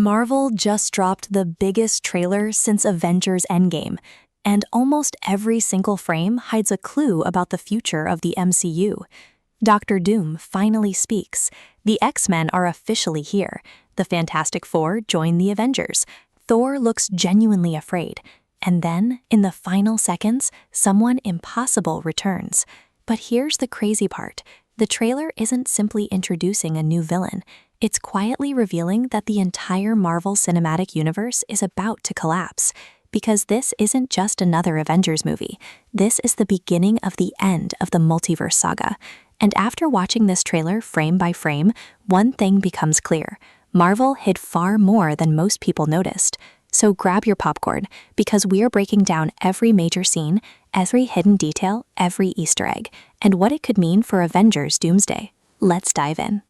Marvel just dropped the biggest trailer since Avengers Endgame, and almost every single frame hides a clue about the future of the MCU. Doctor Doom finally speaks. The X-Men are officially here. The Fantastic Four join the Avengers. Thor looks genuinely afraid. And then, in the final seconds, someone impossible returns. But here's the crazy part. The trailer isn't simply introducing a new villain. It's quietly revealing that the entire Marvel Cinematic Universe is about to collapse. Because this isn't just another Avengers movie. This is the beginning of the end of the Multiverse Saga. And after watching this trailer frame by frame, one thing becomes clear. Marvel hid far more than most people noticed. So grab your popcorn, because we're breaking down every major scene, every hidden detail, every Easter egg, and what it could mean for Avengers Doomsday. Let's dive in.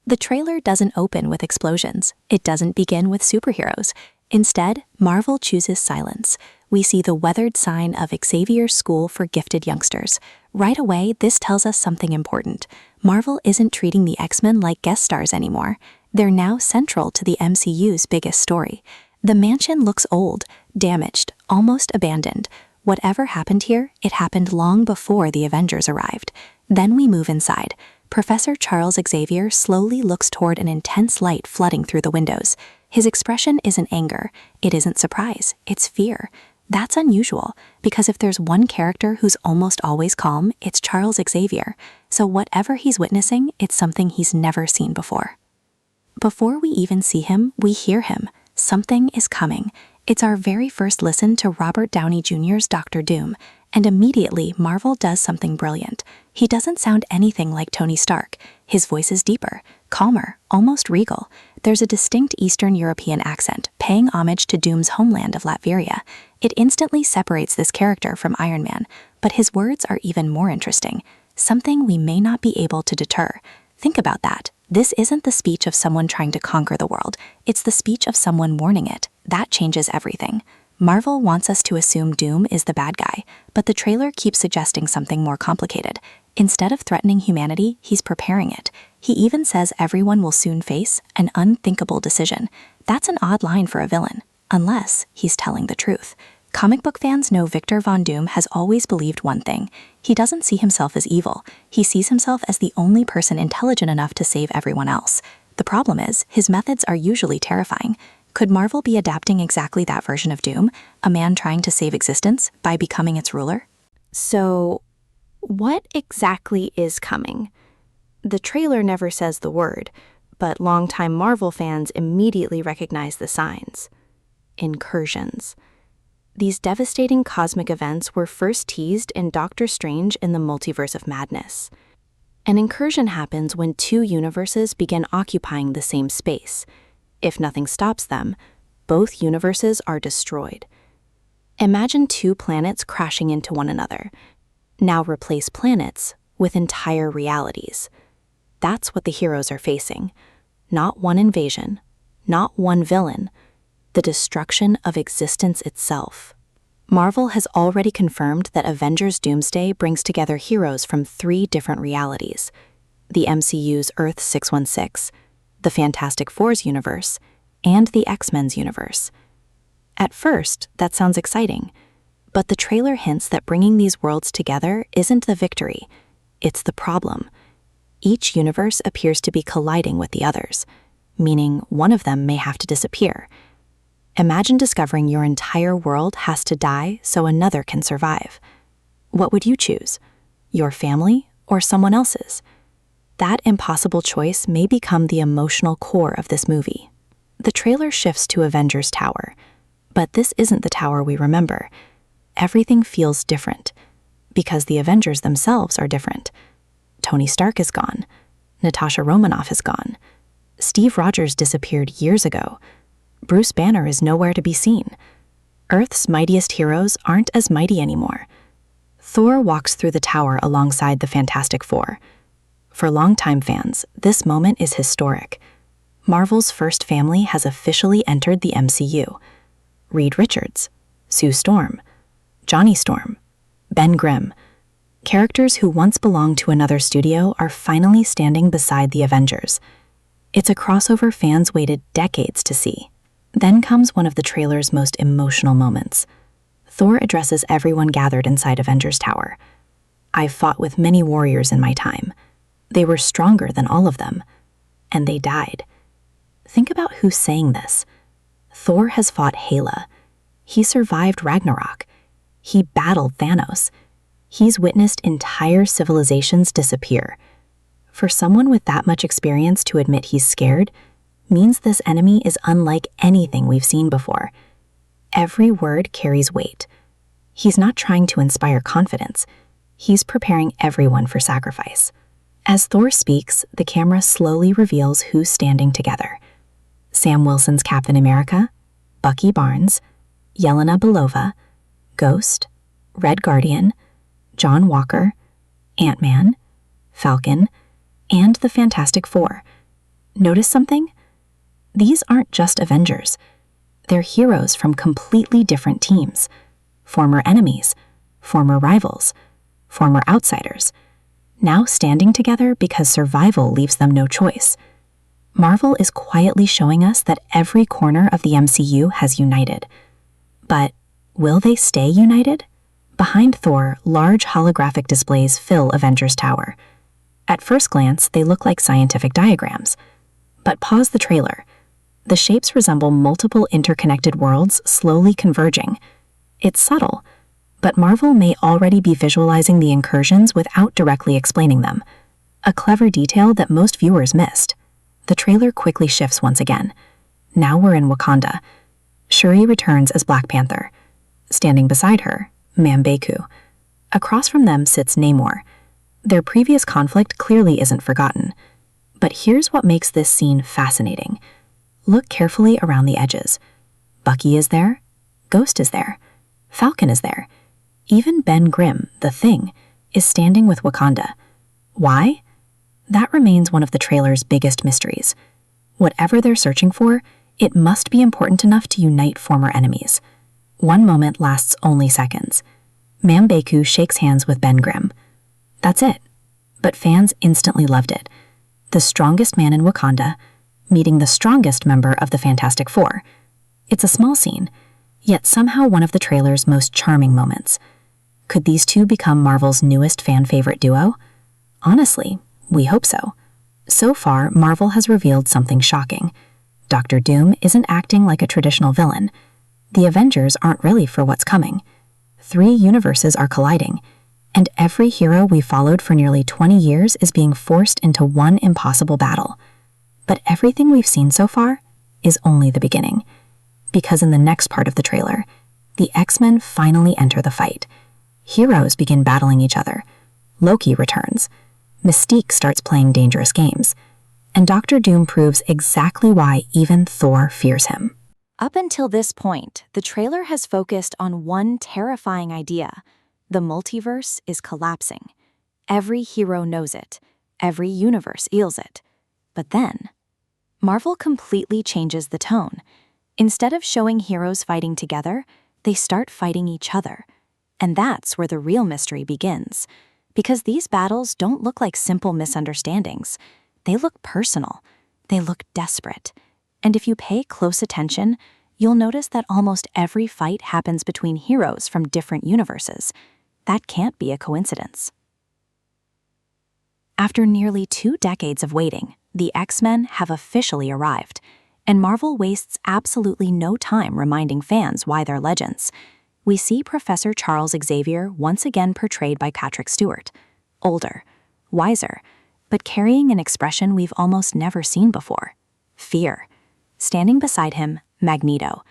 The trailer doesn't open with explosions. It doesn't begin with superheroes. Instead, Marvel chooses silence. We see the weathered sign of Xavier's School for Gifted Youngsters. Right away, this tells us something important. Marvel isn't treating the X-Men like guest stars anymore. They're now central to the MCU's biggest story. The mansion looks old, damaged, almost abandoned. Whatever happened here, it happened long before the Avengers arrived. Then we move inside. Professor Charles Xavier slowly looks toward an intense light flooding through the windows. His expression isn't anger, it isn't surprise, it's fear. That's unusual, because if there's one character who's almost always calm, it's Charles Xavier. So whatever he's witnessing, it's something he's never seen before. Before we even see him, we hear him. Something is coming. It's our very first listen to Robert Downey Jr.'s Doctor Doom, and immediately Marvel does something brilliant. He doesn't sound anything like Tony Stark. His voice is deeper, calmer, almost regal. There's a distinct Eastern European accent, paying homage to Doom's homeland of Latveria. It instantly separates this character from Iron Man, but his words are even more interesting. Something we may not be able to deter. Think about that. This isn't the speech of someone trying to conquer the world. It's the speech of someone warning it. That changes everything. Marvel wants us to assume Doom is the bad guy, but the trailer keeps suggesting something more complicated. Instead of threatening humanity, he's preparing it. He even says everyone will soon face an unthinkable decision. That's an odd line for a villain, unless he's telling the truth. Comic book fans know Victor Von Doom has always believed one thing. He doesn't see himself as evil. He sees himself as the only person intelligent enough to save everyone else. The problem is, his methods are usually terrifying. Could Marvel be adapting exactly that version of Doom, a man trying to save existence by becoming its ruler? So, what exactly is coming? The trailer never says the word, but longtime Marvel fans immediately recognize the signs. Incursions. These devastating cosmic events were first teased in Doctor Strange in the Multiverse of Madness. An incursion happens when two universes begin occupying the same space. If nothing stops them, both universes are destroyed. Imagine two planets crashing into one another. Now replace planets with entire realities. That's what the heroes are facing. Not one invasion, not one villain, the destruction of existence itself. Marvel has already confirmed that Avengers Doomsday brings together heroes from 3 different realities: the MCU's Earth 616, the Fantastic Four's universe, and the X-Men's universe. At first, that sounds exciting, but the trailer hints that bringing these worlds together isn't the victory, it's the problem. Each universe appears to be colliding with the others, meaning one of them may have to disappear. Imagine discovering your entire world has to die so another can survive. What would you choose? Your family or someone else's? That impossible choice may become the emotional core of this movie. The trailer shifts to Avengers Tower, but this isn't the tower we remember. Everything feels different, because the Avengers themselves are different. Tony Stark is gone. Natasha Romanoff is gone. Steve Rogers disappeared years ago. Bruce Banner is nowhere to be seen. Earth's mightiest heroes aren't as mighty anymore. Thor walks through the tower alongside the Fantastic Four. For longtime fans, this moment is historic. Marvel's first family has officially entered the MCU. Reed Richards, Sue Storm, Johnny Storm, Ben Grimm. Characters who once belonged to another studio are finally standing beside the Avengers. It's a crossover fans waited decades to see. Then comes one of the trailer's most emotional moments. Thor addresses everyone gathered inside Avengers Tower. "I've fought with many warriors in my time. They were stronger than all of them. And they died." Think about who's saying this. Thor has fought Hela. He survived Ragnarok. He battled Thanos. He's witnessed entire civilizations disappear. For someone with that much experience to admit he's scared means this enemy is unlike anything we've seen before. Every word carries weight. He's not trying to inspire confidence. He's preparing everyone for sacrifice. As Thor speaks, the camera slowly reveals who's standing together. Sam Wilson's Captain America, Bucky Barnes, Yelena Belova, Ghost, Red Guardian, John Walker, Ant-Man, Falcon, and the Fantastic Four. Notice something? These aren't just Avengers. They're heroes from completely different teams. Former enemies, former rivals, former outsiders. Now standing together because survival leaves them no choice. Marvel is quietly showing us that every corner of the MCU has united. But will they stay united? Behind Thor, large holographic displays fill Avengers Tower. At first glance, they look like scientific diagrams. But pause the trailer. The shapes resemble multiple interconnected worlds slowly converging. It's subtle, but Marvel may already be visualizing the incursions without directly explaining them. A clever detail that most viewers missed. The trailer quickly shifts once again. Now we're in Wakanda. Shuri returns as Black Panther. Standing beside her, M'Baku. Across from them sits Namor. Their previous conflict clearly isn't forgotten. But here's what makes this scene fascinating. Look carefully around the edges. Bucky is there. Ghost is there. Falcon is there. Even Ben Grimm, the Thing, is standing with Wakanda. Why? That remains one of the trailer's biggest mysteries. Whatever they're searching for, it must be important enough to unite former enemies. One moment lasts only seconds. M'Baku shakes hands with Ben Grimm. That's it. But fans instantly loved it. The strongest man in Wakanda, meeting the strongest member of the Fantastic Four. It's a small scene, yet somehow one of the trailer's most charming moments. Could these two become Marvel's newest fan-favorite duo? Honestly, we hope so. So far, Marvel has revealed something shocking. Dr. Doom isn't acting like a traditional villain. The Avengers aren't ready for what's coming. 3 universes are colliding, and every hero we followed for nearly 20 years is being forced into one impossible battle. But everything we've seen so far is only the beginning. Because in the next part of the trailer, the X-Men finally enter the fight. Heroes begin battling each other. Loki returns. Mystique starts playing dangerous games. And Dr. Doom proves exactly why even Thor fears him. Up until this point, the trailer has focused on one terrifying idea. The multiverse is collapsing. Every hero knows it. Every universe feels it. But then, Marvel completely changes the tone. Instead of showing heroes fighting together, they start fighting each other. And that's where the real mystery begins. Because these battles don't look like simple misunderstandings. They look personal. They look desperate. And if you pay close attention, you'll notice that almost every fight happens between heroes from different universes. That can't be a coincidence. After nearly 2 decades of waiting, the X-Men have officially arrived, and Marvel wastes absolutely no time reminding fans why they're legends. We see Professor Charles Xavier once again portrayed by Patrick Stewart, older, wiser, but carrying an expression we've almost never seen before: fear. Standing beside him, Magneto.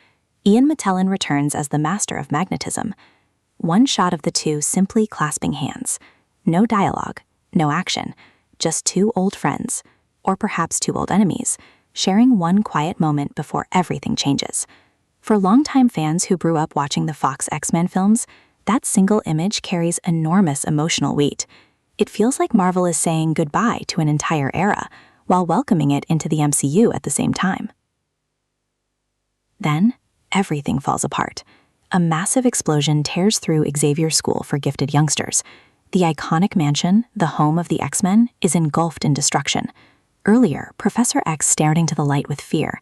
Ian McKellen returns as the master of magnetism. One shot of the two simply clasping hands. No dialogue, no action, just 2 old friends, or perhaps 2 old enemies, sharing one quiet moment before everything changes. For longtime fans who grew up watching the Fox X-Men films, that single image carries enormous emotional weight. It feels like Marvel is saying goodbye to an entire era, while welcoming it into the MCU at the same time. Then, everything falls apart. A massive explosion tears through Xavier's school for gifted youngsters. The iconic mansion, the home of the X-Men, is engulfed in destruction. Earlier, Professor X stared into the light with fear.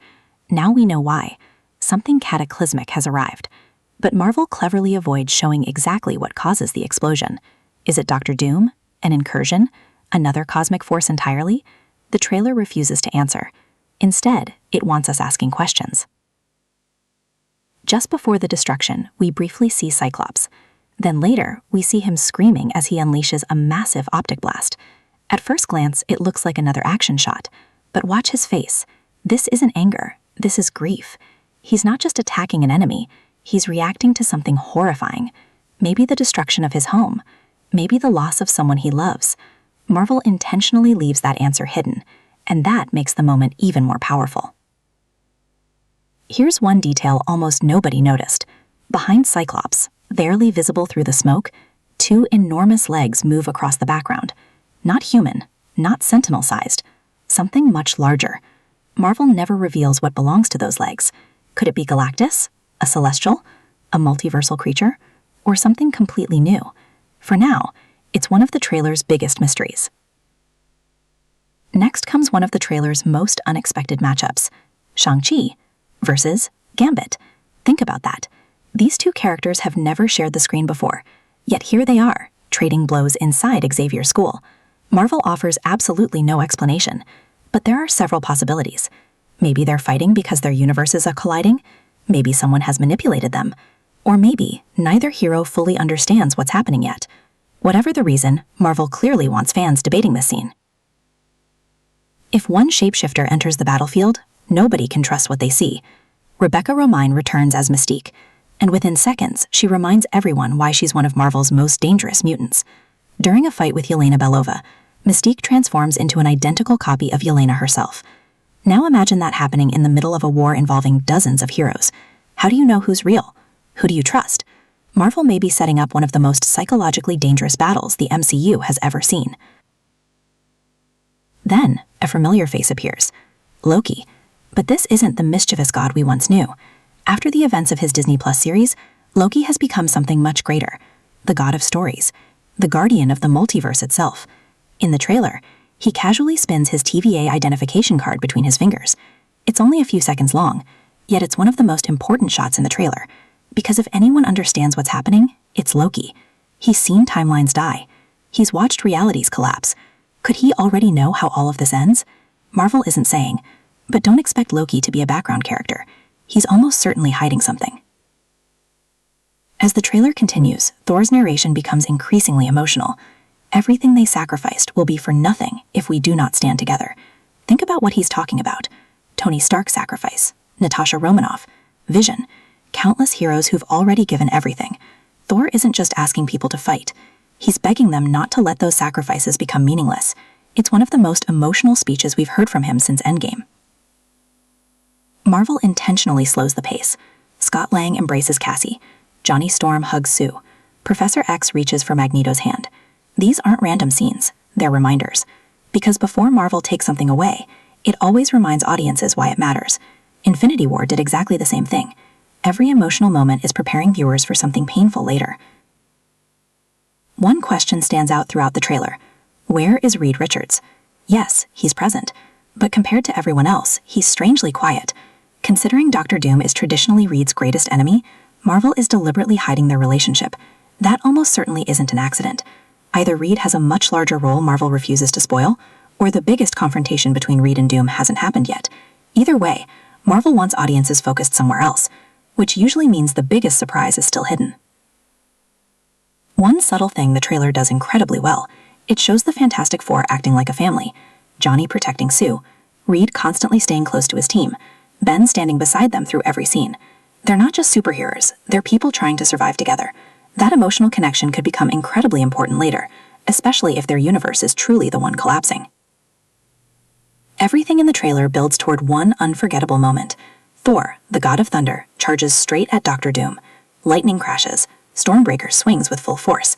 Now we know why. Something cataclysmic has arrived. But Marvel cleverly avoids showing exactly what causes the explosion. Is it Dr. Doom? An incursion? Another cosmic force entirely? The trailer refuses to answer. Instead, it wants us asking questions. Just before the destruction, we briefly see Cyclops. Then later, we see him screaming as he unleashes a massive optic blast. At first glance, it looks like another action shot. But watch his face. This isn't anger. This is grief. He's not just attacking an enemy. He's reacting to something horrifying. Maybe the destruction of his home. Maybe the loss of someone he loves. Marvel intentionally leaves that answer hidden, and that makes the moment even more powerful. Here's one detail almost nobody noticed. Behind Cyclops, barely visible through the smoke, two enormous legs move across the background. Not human, not Sentinel-sized, something much larger. Marvel never reveals what belongs to those legs. Could it be Galactus? A Celestial? A multiversal creature? Or something completely new? For now, it's one of the trailer's biggest mysteries. Next comes one of the trailer's most unexpected matchups, Shang-Chi versus Gambit. Think about that. These two characters have never shared the screen before, yet here they are, trading blows inside Xavier's school. Marvel offers absolutely no explanation, but there are several possibilities. Maybe they're fighting because their universes are colliding, maybe someone has manipulated them, or maybe neither hero fully understands what's happening yet. Whatever the reason, Marvel clearly wants fans debating this scene. If one shapeshifter enters the battlefield, nobody can trust what they see. Rebecca Romijn returns as Mystique, and within seconds, she reminds everyone why she's one of Marvel's most dangerous mutants. During a fight with Yelena Belova, Mystique transforms into an identical copy of Yelena herself. Now imagine that happening in the middle of a war involving dozens of heroes. How do you know who's real? Who do you trust? Marvel may be setting up one of the most psychologically dangerous battles the MCU has ever seen. Then, a familiar face appears. Loki. But this isn't the mischievous god we once knew. After the events of his Disney Plus series, Loki has become something much greater. The god of stories. The guardian of the multiverse itself. In the trailer, he casually spins his TVA identification card between his fingers. It's only a few seconds long, yet it's one of the most important shots in the trailer. Because if anyone understands what's happening, it's Loki. He's seen timelines die. He's watched realities collapse. Could he already know how all of this ends? Marvel isn't saying, but don't expect Loki to be a background character. He's almost certainly hiding something. As the trailer continues, Thor's narration becomes increasingly emotional. Everything they sacrificed will be for nothing if we do not stand together. Think about what he's talking about. Tony Stark's sacrifice, Natasha Romanoff, Vision, countless heroes who've already given everything. Thor isn't just asking people to fight. He's begging them not to let those sacrifices become meaningless. It's one of the most emotional speeches we've heard from him since Endgame. Marvel intentionally slows the pace. Scott Lang embraces Cassie. Johnny Storm hugs Sue. Professor X reaches for Magneto's hand. These aren't random scenes, they're reminders. Because before Marvel takes something away, it always reminds audiences why it matters. Infinity War did exactly the same thing. Every emotional moment is preparing viewers for something painful later. One question stands out throughout the trailer. Where is Reed Richards? Yes, he's present, but compared to everyone else, he's strangely quiet. Considering Dr. Doom is traditionally Reed's greatest enemy, Marvel is deliberately hiding their relationship. That almost certainly isn't an accident. Either Reed has a much larger role Marvel refuses to spoil, or the biggest confrontation between Reed and Doom hasn't happened yet. Either way, Marvel wants audiences focused somewhere else, which usually means the biggest surprise is still hidden. One subtle thing the trailer does incredibly well, it shows the Fantastic Four acting like a family. Johnny protecting Sue, Reed constantly staying close to his team, Ben standing beside them through every scene. They're not just superheroes, they're people trying to survive together. That emotional connection could become incredibly important later, especially if their universe is truly the one collapsing. Everything in the trailer builds toward one unforgettable moment. Thor, the god of thunder, charges straight at Dr. Doom. Lightning crashes. Stormbreaker swings with full force.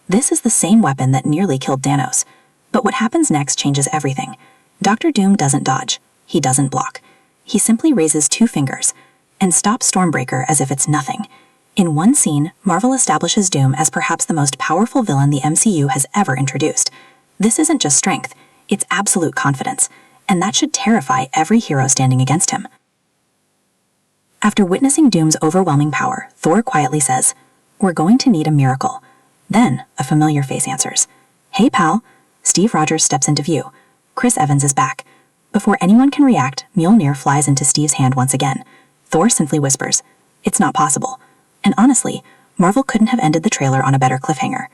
This is the same weapon that nearly killed Thanos. But what happens next changes everything. Dr. Doom doesn't dodge. He doesn't block. He simply raises two fingers and stops Stormbreaker as if it's nothing. In one scene, Marvel establishes Doom as perhaps the most powerful villain the MCU has ever introduced. This isn't just strength, it's absolute confidence. and that should terrify every hero standing against him. After witnessing Doom's overwhelming power, Thor quietly says, "We're going to need a miracle." Then, a familiar face answers, "Hey pal." Steve Rogers steps into view. Chris Evans is back. Before anyone can react, Mjolnir flies into Steve's hand once again. Thor simply whispers, "It's not possible." And honestly, Marvel couldn't have ended the trailer on a better cliffhanger.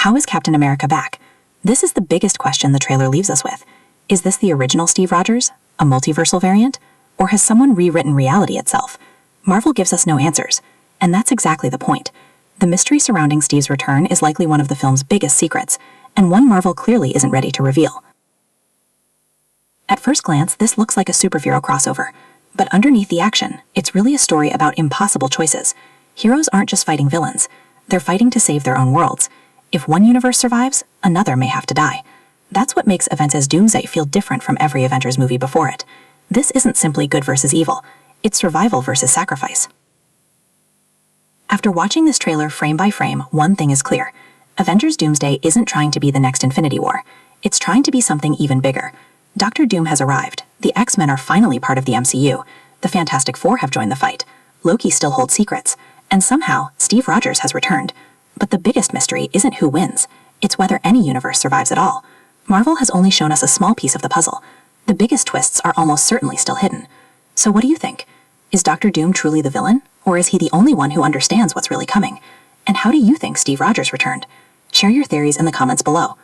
How is Captain America back? This is the biggest question the trailer leaves us with. Is this the original Steve Rogers? A multiversal variant? Or has someone rewritten reality itself? Marvel gives us no answers, and that's exactly the point. The mystery surrounding Steve's return is likely one of the film's biggest secrets, and one Marvel clearly isn't ready to reveal. At first glance, this looks like a superhero crossover, but underneath the action, it's really a story about impossible choices. Heroes aren't just fighting villains, they're fighting to save their own worlds. If one universe survives, another may have to die. That's what makes Avengers Doomsday feel different from every Avengers movie before it. This isn't simply good versus evil, it's survival versus sacrifice. After watching this trailer frame by frame, one thing is clear. Avengers Doomsday isn't trying to be the next Infinity War. It's trying to be something even bigger. Dr. Doom has arrived. The X-Men are finally part of the MCU. The Fantastic Four have joined the fight. Loki still holds secrets. And somehow, Steve Rogers has returned. But the biggest mystery isn't who wins. It's whether any universe survives at all. Marvel has only shown us a small piece of the puzzle. The biggest twists are almost certainly still hidden. So what do you think? Is Dr. Doom truly the villain? Or is he the only one who understands what's really coming? And how do you think Steve Rogers returned? Share your theories in the comments below.